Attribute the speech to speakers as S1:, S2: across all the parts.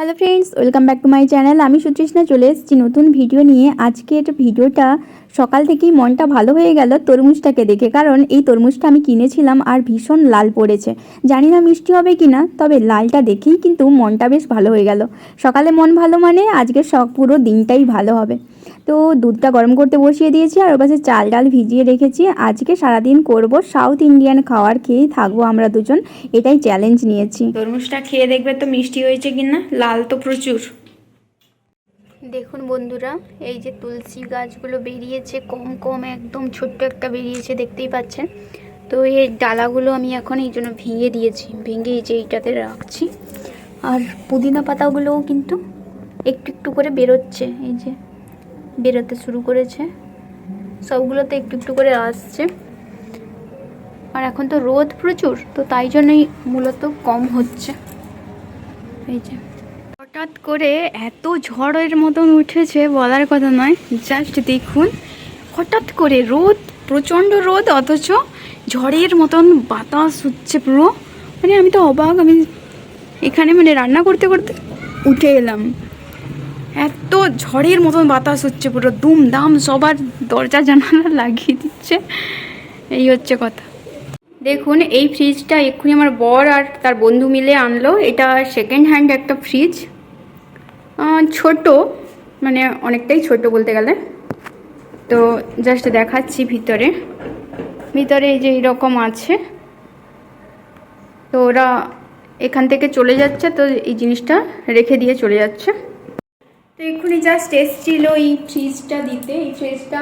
S1: Hello friends, welcome back to my channel. আমি সুতৃষ্ণা চলে এসেছি নতুন ভিডিও নিয়ে। আজকের ভিডিওটা সকাল থেকেই মনটা ভালো হয়ে গেল তরমুজটাকে দেখে, কারণ এই তরমুজটা আমি কিনেছিলাম আর ভীষণ লাল পড়েছে। জানি না মিষ্টি হবে কি না, তবে লালটা দেখেই কিন্তু মনটা বেশ ভালো হয়ে গেল। সকালে মন ভালো মানে আজকের পুরো দিনটাই ভালো হবে। তো দুধটা গরম করতে বসিয়ে দিয়েছি আর ওর পাশে চাল ডাল ভিজিয়ে রেখেছি। আজকে সারাদিন করব সাউথ ইন্ডিয়ান খাবার, খেয়েই থাকবো আমরা দুজন, এটাই চ্যালেঞ্জ নিয়েছি। তরমুজটা খেয়ে দেখবে তো মিষ্টি হয়েছে কিনা, লাল তো প্রচুর। দেখুন বন্ধুরা, এই যে তুলসী গাছগুলো বেরিয়েছে, কম কম একদম ছোট্ট একটা বেরিয়েছে, দেখতেই পাচ্ছেন। তো এই ডালাগুলো আমি এখন এই জন্য ভেঙে দিয়েছি, ভেঙে এই যে এইটাতে রাখছি। আর পুদিনা পাতাগুলোও কিন্তু একটু একটু করে বেরোচ্ছে, এই যে বেরোতে শুরু করেছে, সবগুলোতে একটু একটু করে আসছে। আর এখন তো রোদ প্রচুর, তো তাই জন্যই মূলত কম হচ্ছে। এই যে হঠাৎ করে এত ঝড়ের মতন উঠেছে, বলার কথা নয়। জাস্ট দেখুন, হঠাৎ করে রোদ, প্রচণ্ড রোদ, অথচ ঝড়ের মতন বাতাস হচ্ছে পুরো। মানে আমি তো অবাক। আমি এখানে রান্না করতে করতে উঠে এলাম, এত ঝড়ের মতন বাতাস হচ্ছে পুরো, দুম দাম সবার দরজা জানালা লাগিয়ে দিচ্ছে। এই হচ্ছে কথা। দেখুন, এই ফ্রিজটা এক্ষুনি আমার বর আর তার বন্ধু মিলে আনলো। এটা সেকেন্ড হ্যান্ড একটা ফ্রিজ, ছোট, অনেকটাই ছোট বলতে গেলে। তো জাস্ট দেখাচ্ছি ভিতরে এই যে এইরকম আছে। তো ওরা এখান থেকে চলে যাচ্ছে, তো এই জিনিসটা রেখে দিয়ে চলে যাচ্ছে। তো এক্ষুনি জাস্ট এসছিল এই ফ্রিজটা দিতে। এই ফ্রিজটা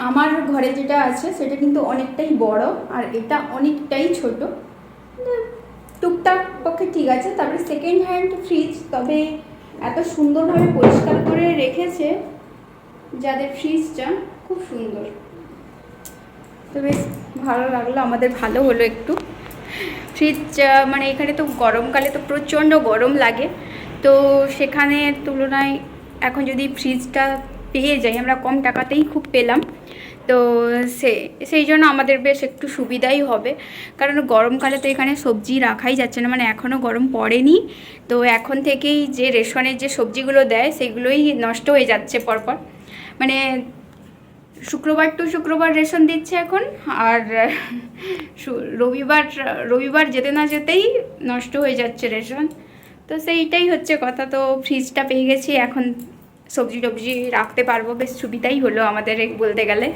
S1: আমার ঘরে যেটা আছে সেটা কিন্তু অনেকটাই বড়, আর এটা অনেকটাই ছোট। টুকটাক পক্ষে ঠিক আছে। তারপরে সেকেন্ড হ্যান্ড ফ্রিজ, তবে এত সুন্দরভাবে পরিষ্কার করে রেখেছে যাদের ফ্রিজটা, খুব সুন্দর। তো বেশ ভালো লাগলো, আমাদের ভালো হলো একটু। ফ্রিজ এখানে তো গরমকালে তো প্রচণ্ড গরম লাগে, তো সেখানের তুলনায় এখন যদি ফ্রিজটা পেয়ে যাই আমরা, কম টাকাতেই খুব পেলাম, তো সেই জন্য আমাদের বেশ একটু সুবিধাই হবে। কারণ গরমকালে তো এখানে সবজি রাখাই যাচ্ছে না, এখনও গরম পড়েনি, তো এখন থেকেই যে রেশনের যে সবজিগুলো দেয় সেগুলোই নষ্ট হয়ে যাচ্ছে পরপর। শুক্রবার টু শুক্রবার রেশন দিচ্ছে এখন, আর রবিবার যেতে না যেতেই নষ্ট হয়ে যাচ্ছে রেশন। তো সেইটাই হচ্ছে কথা। তো ফ্রিজটা পেয়ে গেছি, এখন সবজি টবজি রাখতে পারবো, বেশ সুবিধাই হলো আমাদের বলতে গেলে।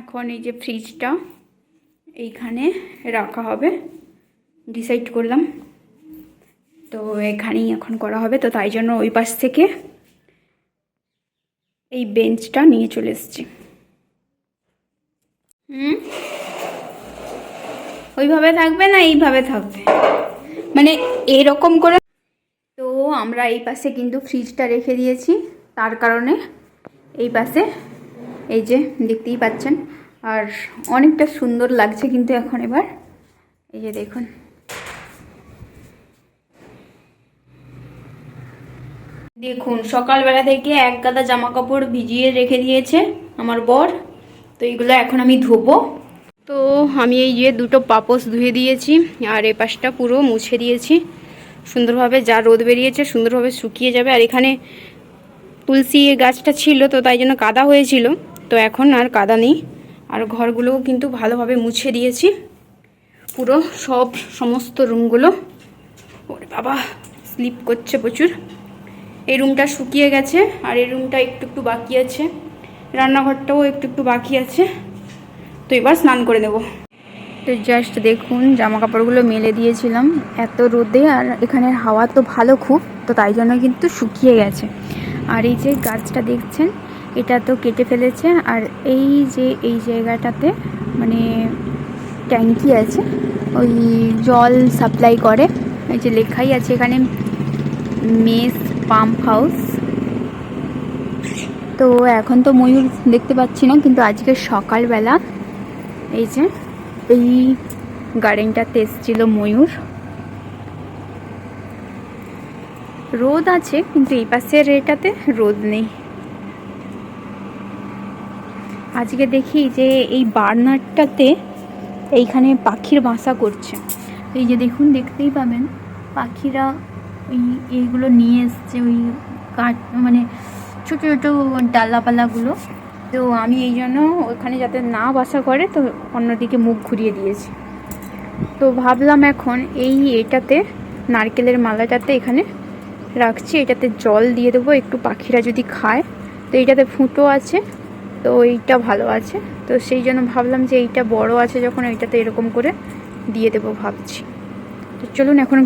S1: এখন এই যে ফ্রিজটা এইখানে রাখা হবে, ডিসাইড করলাম। তো এখানেই এখন করা হবে, তো তাই জন্য ওই পাশ থেকে এই বেঞ্চটা নিয়ে চলে এসেছি। ওইভাবে থাকবে না এইভাবে থাকবে, এরকম করে। তো আমরা এই পাশে কিন্তু ফ্রিজটা রেখে দিয়েছি, তার কারণে এই পাশে এই যে দেখতেই পাচ্ছেন, আর অনেকটা সুন্দর লাগছে কিন্তু এখন। এবার এই যে দেখুন, সকালবেলা থেকে এক গাদা জামা কাপড় ভিজিয়ে রেখে দিয়েছে আমার বর, তো এইগুলো এখন আমি ধোবো। তো আমি এই যে দুটো পাপোশ ধুয়ে দিয়েছি, আর এই পাশটা পুরো মুছে দিয়েছি সুন্দরভাবে। যা রোদ বেরিয়েছে সুন্দরভাবে শুকিয়ে যাবে। আর এখানে তুলসী গাছটা ছিল, তো তাই জন্য কাদা হয়েছিল, তো এখন আর কাদা নেই। আর ঘরগুলোও কিন্তু ভালোভাবে মুছে দিয়েছি, পুরো সমস্ত রুমগুলো। ওরে বাবা, স্লিপ করছে প্রচুর। এই রুমটা শুকিয়ে গেছে, আর এই রুমটা একটু একটু বাকি আছে, রান্নাঘরটাও একটু একটু বাকি আছে। তো এবার স্নান করে নেব। তো জাস্ট দেখুন, জামা কাপড়গুলো মেলে দিয়েছিলাম এত রোদে, আর এখানের হাওয়া তো ভালো খুব, তো তাই জন্য কিন্তু শুকিয়ে গেছে। আর এই যে গাছটা দেখছেন, এটা তো কেটে ফেলেছে। আর এই যে এই জায়গাটাতে ট্যাঙ্কি আছে, ওই জল সাপ্লাই করে। এই যে লেখাই আছে এখানে মেস পাম্প হাউস। তো এখন তো ময়ূর দেখতে পাচ্ছি না, কিন্তু আজকে সকালবেলা এই যে এই গার্ডেনটাতে এসেছিল ময়ূর। রোদ আছে, কিন্তু এই পাশের এটাতে রোদ নেই। আজকে দেখি যে এই বার্নারটাতে এইখানে পাখির বাসা করছে। এই যে দেখুন, দেখতেই পাবেন পাখিরা ওই এইগুলো নিয়ে এসছে, ওই কাঠ মানে ছোটো ছোটো ডালাপালাগুলো। তো আমি এই জন্য ওখানে যাতে না বাসা করে তো অন্যদিকে মুখ ঘুরিয়ে দিয়েছি। তো ভাবলাম এখন এটাতে নারকেলের মালাটাতে এখানে রাখছি, এটাতে জল দিয়ে দেবো একটু, পাখিরা যদি খায়। তো এইটাতে ফুটো আছে, তো এইটা ভালো আছে। তো সেই জন্য ভাবলাম যে এইটা বড় আছে যখন, এইটাতে এরকম করে দিয়ে দেবো ভাবছি। তো চলুন এখন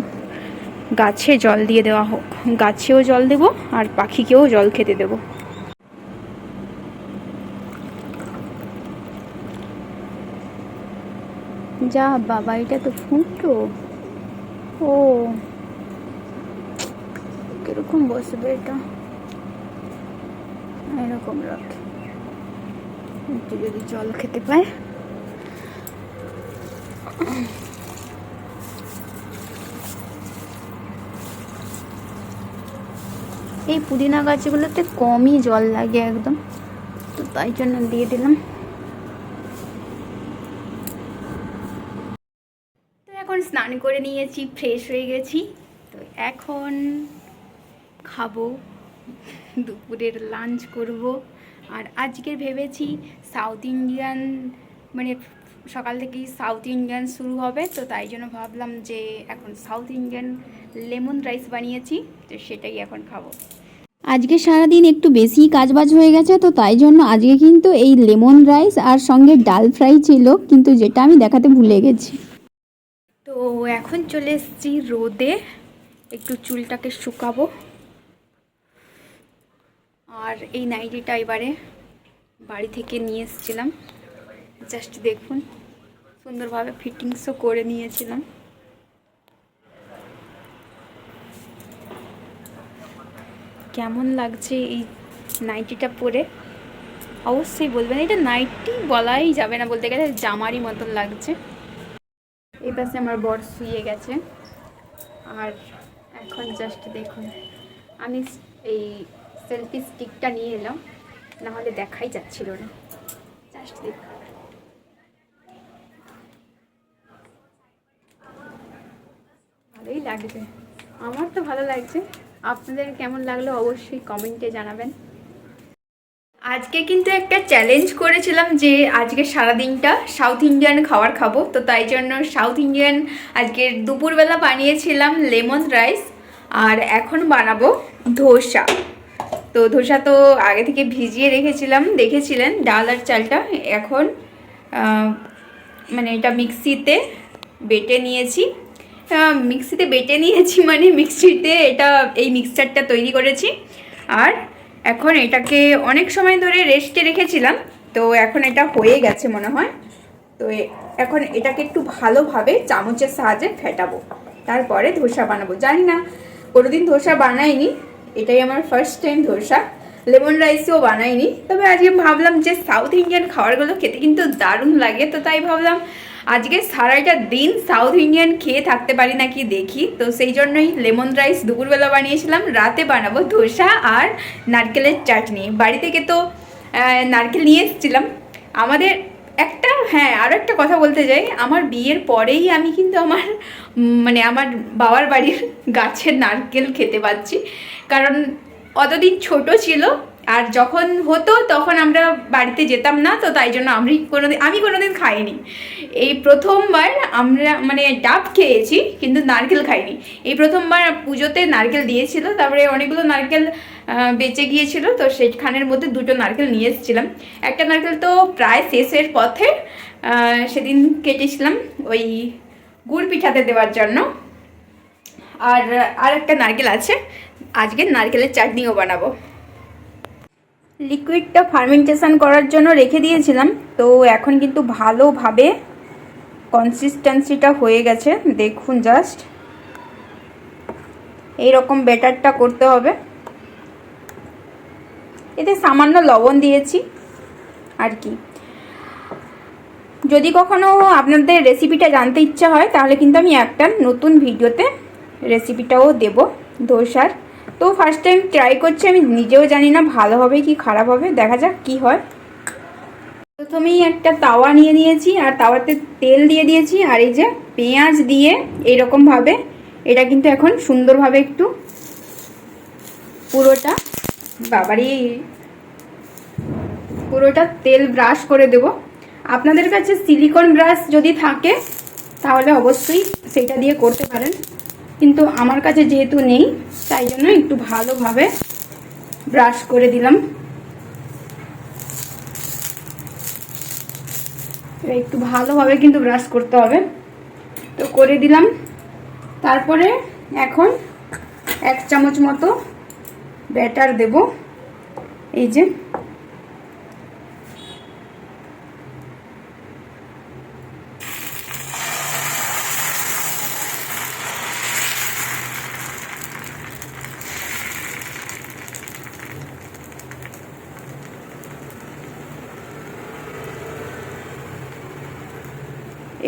S1: গাছে জল দিয়ে দেওয়া হোক, গাছেও জল দেব আর পাখিকেও জল খেতে দেব। যা বাবা, এটা তো ফুটো। ও কিরকম বসবে এটা, এরকম রাখে একটু যদি জল খেতে পায়। এই পুদিনা গাছগুলোতে কমই জল লাগে একদম, তো তাই জন্য দিয়ে দিলাম। তো এখন স্নান করে নিয়েছি, ফ্রেশ হয়ে গেছি। তো এখন খাবো, দুপুরের লাঞ্চ করব। আর আজকে ভেবেছি সাউথ ইন্ডিয়ান, মানে সকাল থেকেই সাউথ ইন্ডিয়ান শুরু হবে, তো তাই জন্য ভাবলাম যে এখন সাউথ ইন্ডিয়ান লেমন রাইস বানিয়েছি, তো সেটাই এখন খাবো। আজকে সারাদিন একটু বেশি কাজবাজ হয়ে গেছে, তো তাই জন্য আজকে কিন্তু এই লেমন রাইস আর সঙ্গে ডাল ফ্রাই ছিল, কিন্তু যেটা আমি দেখাতে ভুলে গেছি। তো এখন চলে এসেছি রোদে, একটু চুলটাকে শুকাবো। আর এই নাইটিটা এবারে বাড়ি থেকে নিয়ে এসেছিলাম, জাস্ট দেখুন, সুন্দরভাবে ফিটিংসও করে নিয়েছিলাম। কেমন লাগছে এই নাইটিটা পরে অবশ্যই বলবেন। এটা নাইটি বলাই যাবে না, বলতে গেলে জামারই মতন লাগছে। এই পাশে আমার বর শুয়ে গেছে। আর এখন জাস্ট দেখুন, আমি এই সেলফি স্টিকটা নিয়ে এলাম, নাহলে দেখাই যাচ্ছিল না। জাস্ট দেখুন, ভালোই লাগছে, আমার তো ভালো লাগছে। আপনাদের কেমন লাগলো অবশ্যই কমেন্টে জানাবেন। আজকে কিন্তু একটা চ্যালেঞ্জ করেছিলাম যে আজকে সারাদিনটা সাউথ ইন্ডিয়ান খাবার খাবো, তো তাই জন্য সাউথ ইন্ডিয়ান আজকে দুপুরবেলা বানিয়েছিলাম লেমন রাইস, আর এখন বানাবো ধোসা। তো ধোসা তো আগে থেকে ভিজিয়ে রেখেছিলাম, দেখেছিলেন ডাল আর চালটা। এখন মানে এটা মিক্সিতে বেটে নিয়েছি, মানে মিক্সিতে এটা এই মিক্সচারটা তৈরি করেছি। আর এখন এটাকে অনেক সময় ধরে রেস্টে রেখেছিলাম, তো এখন এটা হয়ে গেছে মনে হয়। তো এখন এটাকে একটু ভালোভাবে চামচের সাহায্যে ফেটাবো, তারপরে ধোসা বানাবো। জানি না, কোনোদিন ধোসা বানাইনি, এটাই আমার ফার্স্ট টাইম ধোসা। লেমন রাইসও বানাইনি, তবে আজকে ভাবলাম যে সাউথ ইন্ডিয়ান খাবারগুলো খেতে কিন্তু দারুণ লাগে, তো তাই ভাবলাম আজকে সারাটা দিন সাউথ ইন্ডিয়ান খেয়ে থাকতে পারি নাকি দেখি। তো সেই জন্যই লেমন রাইস দুপুরবেলা বানিয়েছিলাম, রাতে বানাবো ধোসা আর নারকেলের চাটনি। বাড়ি থেকে তো নারকেল নিয়ে এসেছিলাম আমাদের একটা। হ্যাঁ, আরও একটা কথা বলতে যাই, আমার বিয়ের পরেই আমি কিন্তু আমার আমার বাবার বাড়ির গাছের নারকেল খেতে পাচ্ছি, কারণ অতদিন ছোট ছিল, আর যখন হতো তখন আমরা বাড়িতে যেতাম না, তো তাই জন্য আমি কোনোদিন খাইনি। এই প্রথমবার আমরা ডাব খেয়েছি, কিন্তু নারকেল খাইনি। এই প্রথমবার পুজোতে নারকেল দিয়েছিল, তারপরে অনেকগুলো নারকেল বেঁচে গিয়েছিল, তো সেখানের মধ্যে দুটো নারকেল নিয়ে এসেছিলাম। একটা নারকেল তো প্রায় শেষের পথে, সেদিন কেটেছিলাম ওই গুড় পিঠাতে দেওয়ার জন্য। আর একটা নারকেল আছে, আজকে নারকেলের চাটনিও বানাবো। লিকুইডটা ফার্মেন্টেশন করার জন্য রেখে দিয়েছিলাম, তো এখন কিন্তু ভালোভাবে কনসিস্টেন্সিটা হয়ে গেছে, দেখুন জাস্ট এইরকম ব্যাটারটা করতে হবে। এতে সামান্য লবণ দিয়েছি আর কি। যদি কখনো আপনাদের রেসিপিটা জানতে ইচ্ছা হয়, তাহলে কিন্তু আমি একটা নতুন ভিডিওতে রেসিপিটাও দেব ধোসার। তো ফার্স্ট টাইম ট্রাই করছি, আমি নিজেও জানি না ভালো হবে কি খারাপ হবে, দেখা যাক কি হয়। প্রথমেই একটা তাওয়া নিয়ে নিয়েছি, আর তাওয়াতে তেল দিয়ে দিয়েছি, আর এই যে পেঁয়াজ দিয়ে এইরকমভাবে এটা কিন্তু এখন সুন্দরভাবে একটু পুরোটা তেল ব্রাশ করে দেব। আপনাদের কাছে সিলিকন ব্রাশ যদি থাকে তাহলে অবশ্যই সেটা দিয়ে করতে পারেন, কিন্তু আমার কাছে যেহেতু নেই তাই জন্য একটু ভালোভাবে ব্রাশ করে দিলাম। একটু ভালোভাবে কিন্তু ব্রাশ করতে হবে, তো করে দিলাম। তারপরে এখন 1 চামচ মতো ব্যাটার দেব। এই যে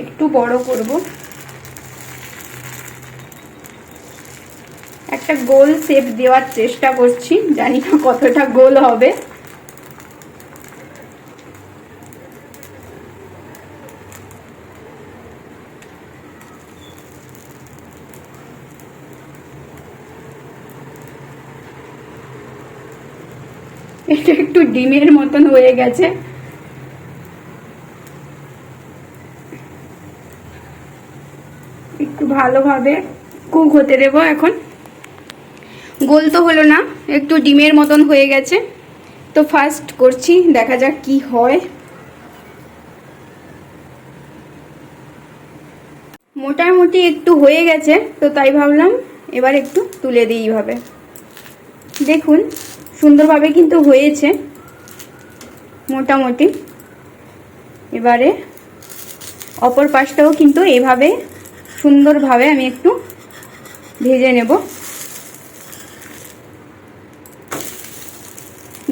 S1: একটু বড় করব, একটা গোল শেপ দেওয়ার চেষ্টা করছি, জানি না কতটা গোল হবে। এটা একটু ডিমের মতন হয়ে গেছে। একটু ভালোভাবে কুক হতে দেব। এখন গোল তো হলো না, একটু ডিমের মতন হয়ে গেছে, তো ফার্স্ট করছি, দেখা যাক কি হয়। মোটামুটি একটু হয়ে গেছে, তো তাই ভাবলাম এবার একটু তুলে দিই এইভাবে। দেখুন সুন্দরভাবে কিন্তু হয়েছে মোটামুটি। এবারে অপর পাশটাও কিন্তু এভাবে সুন্দরভাবে আমি একটু ভেজে নেব।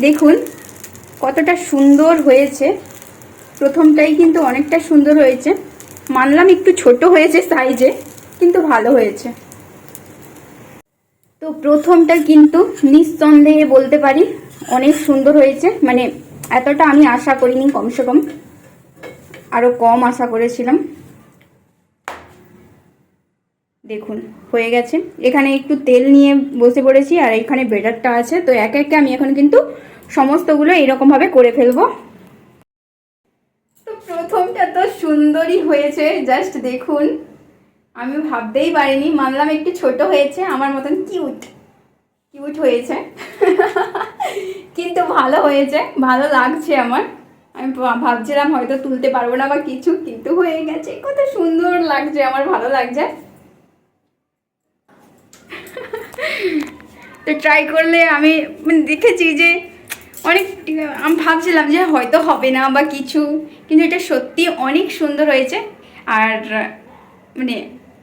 S1: দেখুন কতটা সুন্দর হয়েছে, প্রথমটাই কিন্তু অনেকটা সুন্দর হয়েছে। মানলাম একটু ছোট হয়েছে সাইজে, কিন্তু ভালো হয়েছে। তো প্রথমটা কিন্তু নিঃসন্দেহে বলতে পারি অনেক সুন্দর হয়েছে, মানে এতটা আমি আশা করিনি, কমসে কম আরো কম আশা করেছিলাম। দেখুন হয়ে গেছে। এখানে একটু তেল নিয়ে বসে পড়েছি, আর এখানে ব্যাটারটা আছে, তো একে একে আমি এখন কিন্তু সমস্তগুলো এরকম ভাবে করে ফেলবো। তো প্রথমটা তো সুন্দরই হয়েছে, জাস্ট দেখুন, আমি ভাবতেই পারিনি। মানলাম একটু ছোট হয়েছে, আমার মতন কিউট হয়েছে কিন্তু ভালো হয়েছে, ভালো লাগছে আমার। আমি ভাবছিলাম হয়তো তুলতে পারবো না বা কিছু, কিন্তু হয়ে গেছে। কত সুন্দর লাগছে, আমার ভালো লাগছে। তো ট্রাই করলে আমি দেখেছি যে অনেক, আমি ভাবছিলাম যে হয়তো হবে না বা কিছু, কিন্তু এটা সত্যি অনেক সুন্দর হয়েছে। আর মানে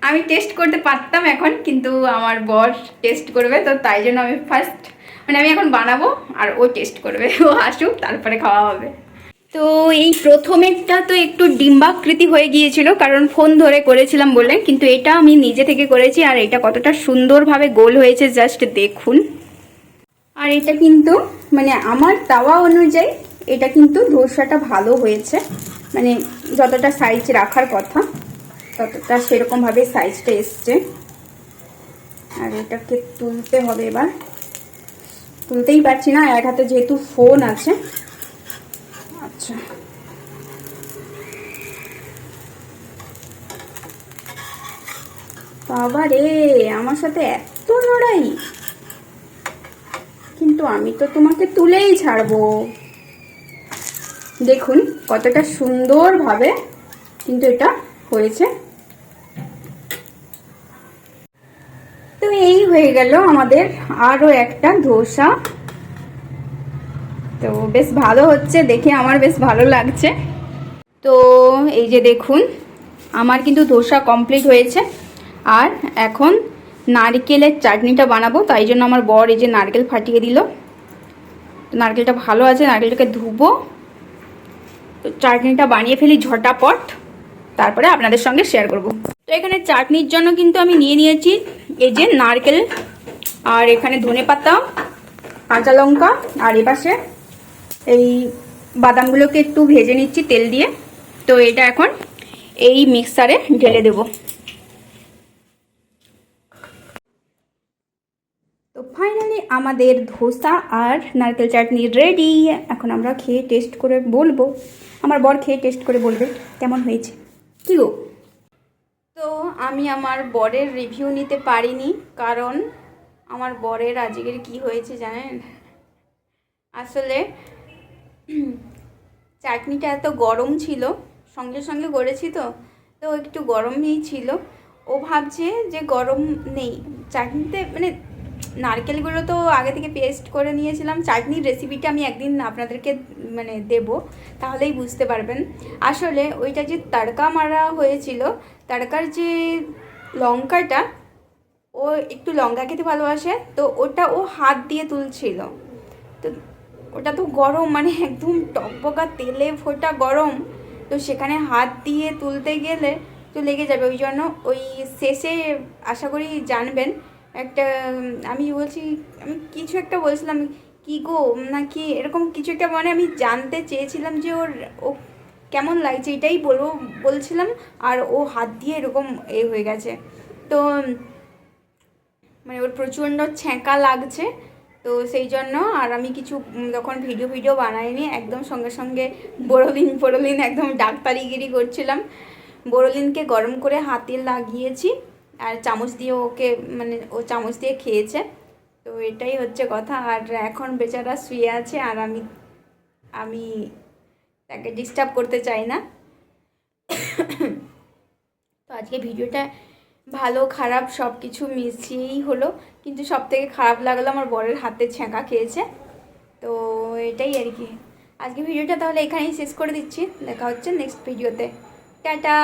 S1: আমি টেস্ট করতে পারতাম এখন, কিন্তু আমার বর টেস্ট করবে, তো তাই জন্য আমি ফার্স্ট, মানে আমি এখন বানাবো আর ও টেস্ট করবে, ও আসুক তারপরে খাওয়া হবে। তো এই প্রথমেরটা তো একটু ডিম্বাকৃতি হয়ে গিয়েছিল, কারণ ফোন ধরে করেছিলাম বলে, কিন্তু এটা আমি নিজে থেকে করেছি, আর এটা কতটা সুন্দরভাবে গোল হয়েছে জাস্ট দেখুন। আর এটা কিন্তু মানে আমার তাওয়া অনুযায়ী এটা কিন্তু ধোসাটা ভালো হয়েছে, মানে যতটা সাইজ রাখার কথা ততটা সেরকমভাবে সাইজটা এসছে। আর এটাকে তুলতে হবে, এবার তুলতেই পারছি না, এক হাতে যেহেতু ফোন আছে। আচ্ছা, বাবা রে, আমার সাথে এত লড়াই, কিন্তু আমি তো তোমাকে তুলেই ছাড়বো। দেখুন কতটা সুন্দরভাবে কিন্তু এটা হয়েছে। তো এই হয়ে গেল আমাদের আরো একটা ধোসা। তো বেশ ভালো হচ্ছে দেখে, আমার বেশ ভালো লাগছে। তো এই যে দেখুন আমার কিন্তু ধোসা কমপ্লিট হয়েছে, আর এখন নারকেলের চাটনিটা বানাবো, তাই জন্য আমার বর এই যে নারকেল ফাটিয়ে দিল। নারকেলটা ভালো আছে, নারকেলটাকে ধুবো, তো চাটনিটা বানিয়ে ফেলি ঝটাপট, তারপরে আপনাদের সঙ্গে শেয়ার করব। তো এখানে চাটনির জন্য কিন্তু আমি নিয়ে নিয়েছি এই যে নারকেল, আর এখানে ধনেপাতা, কাঁচা লঙ্কা, আর এপাশে এই বাদামগুলোকে একটু ভেজে নিচ্ছি তেল দিয়ে। তো এটা এখন এই মিক্সারে ঢেলে দেব। তো ফাইনালি আমাদের ধোসা আর নারকেল চাটনি রেডি। এখন আমরা খেয়ে টেস্ট করে বলবো, আমার বর খেয়ে টেস্ট করে বলবে কেমন হয়েছে। কি গো? তো আমি আমার বরের রিভিউ নিতে পারিনি, কারণ আমার বরের আজকের কি হয়েছে জানেন? আসলে চাটনিটা এত গরম ছিল, সঙ্গে সঙ্গে করেছি তো তো একটু গরমই ছিল। ও ভাবছে যে গরম নেই চাটনিতে, মানে নারকেলগুলো তো আগে থেকে পেস্ট করে নিয়েছিলাম। চাটনির রেসিপিটা আমি একদিন আপনাদেরকে মানে দেব, তাহলেই বুঝতে পারবেন। আসলে ওইটা যে তড়কা মারা হয়েছিল, তড়কার যে লঙ্কাটা, ও একটু লঙ্কা খেতে ভালোবাসে, তো ওটা ও হাত দিয়ে তুলছিল। তো ওটা তো গরম, মানে একদম টকবকা তেলে ফোটা গরম, তো সেখানে হাত দিয়ে তুলতে গেলে তো লেগে যাবে। ওই জন্য ওই শেষে আশা করি জানবেন একটা, আমি বলছি, আমি কিছু একটা বলছিলাম, কি গো নাকি এরকম কিছু একটা, মানে আমি জানতে চেয়েছিলাম যে ও কেমন লাগছে, এটাই বলছিলাম। আর ও হাত দিয়ে এরকম হয়ে গেছে। তো মানে ওর প্রচণ্ড ছ্যাঁকা লাগছে, তো সেই জন্য। আর আমি কিছু যখন ভিডিও বানাইনি, একদম সঙ্গে সঙ্গে বোরোলিন একদম ডাক্তারিগিরি করছিলাম। বোরোলিনকে গরম করে হাতে লাগিয়েছি, আর চামচ দিয়ে ওকে, মানে ও চামচ দিয়ে খেয়েছে। তো এটাই হচ্ছে কথা। আর এখন বেচারা শুয়ে আছে, আর আমি আমি তাকে ডিস্টার্ব করতে চাই না। তো আজকে ভিডিওটা ভালো খারাপ সব কিছু মিশিয়েই হলো, কিন্তু সব থেকে খারাপ লাগলো আমার বরের হাতে ছ্যাঁকা খেয়েছে। তো এটাই আর কি। আজকে ভিডিওটা তাহলে এখানেই শেষ করে দিচ্ছি, দেখা হচ্ছে নেক্সট ভিডিওতে। টাটা।